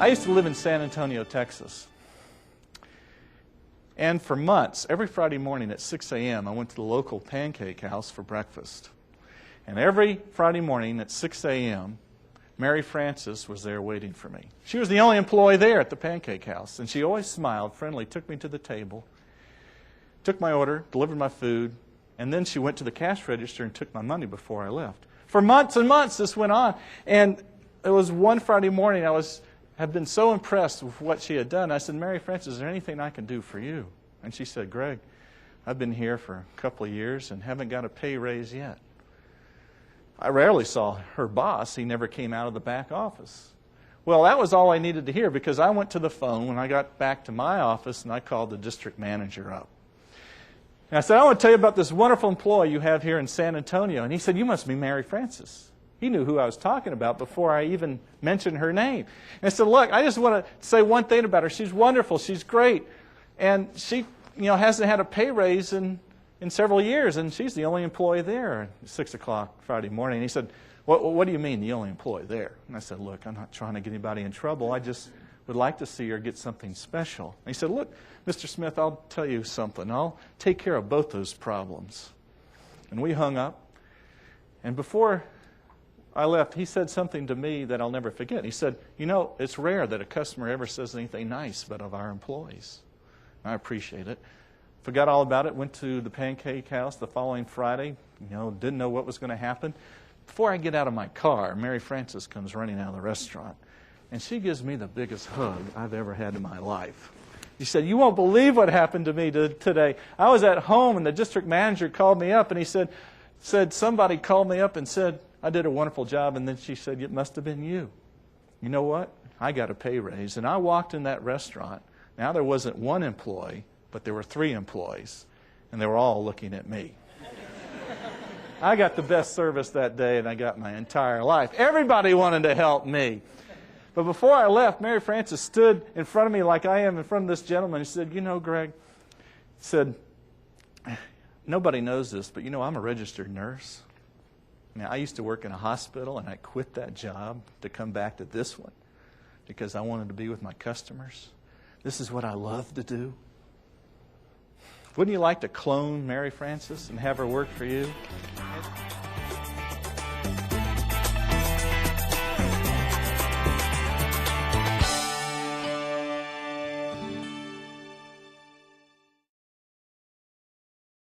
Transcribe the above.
I used to live in San Antonio, Texas. And for months, every Friday morning at 6 a.m., I went to the local pancake house for breakfast. And every Friday morning at 6 a.m., Mary Frances was there waiting for me. She was the only employee there at the pancake house, and she always smiled, friendly, took me to the table, took my order, delivered my food, and then she went to the cash register and took my money before I left. For months and months, this went on. And it was one Friday morning, had been so impressed with what she had done. I said, Mary Frances, is there anything I can do for you? And she said, Greg, I've been here for a couple of years and haven't got a pay raise yet. I rarely saw her boss. He never came out of the back office. Well, that was all I needed to hear, because I went to the phone when I got back to my office and I called the district manager up. And I said, I want to tell you about this wonderful employee you have here in San Antonio. And he said, you must be Mary Frances. He knew who I was talking about before I even mentioned her name. And I said, look, I just want to say one thing about her. She's wonderful. She's great. And she hasn't had a pay raise in several years, and she's the only employee there at 6 o'clock Friday morning. And he said, what do you mean, the only employee there? And I said, look, I'm not trying to get anybody in trouble. I just would like to see her get something special. And he said, look, Mr. Smith, I'll tell you something. I'll take care of both those problems. And we hung up. And before I left, he said something to me that I'll never forget. He said, it's rare that a customer ever says anything nice about our employees. I appreciate it. Forgot all about it, went to the pancake house the following Friday, didn't know what was going to happen. Before I get out of my car, Mary Frances comes running out of the restaurant, and she gives me the biggest hug I've ever had in my life. She said, you won't believe what happened to me today. I was at home, and the district manager called me up, and he said somebody called me up and said, I did a wonderful job, and then she said, it must have been you. You know what? I got a pay raise, and I walked in that restaurant. Now there wasn't one employee, but there were 3 employees, and they were all looking at me. I got the best service that day, and I got my entire life. Everybody wanted to help me. But before I left, Mary Frances stood in front of me like I am in front of this gentleman. She said, Greg, said, nobody knows this, but I'm a registered nurse. Now, I used to work in a hospital, and I quit that job to come back to this one because I wanted to be with my customers. This is what I love to do. Wouldn't you like to clone Mary Frances and have her work for you?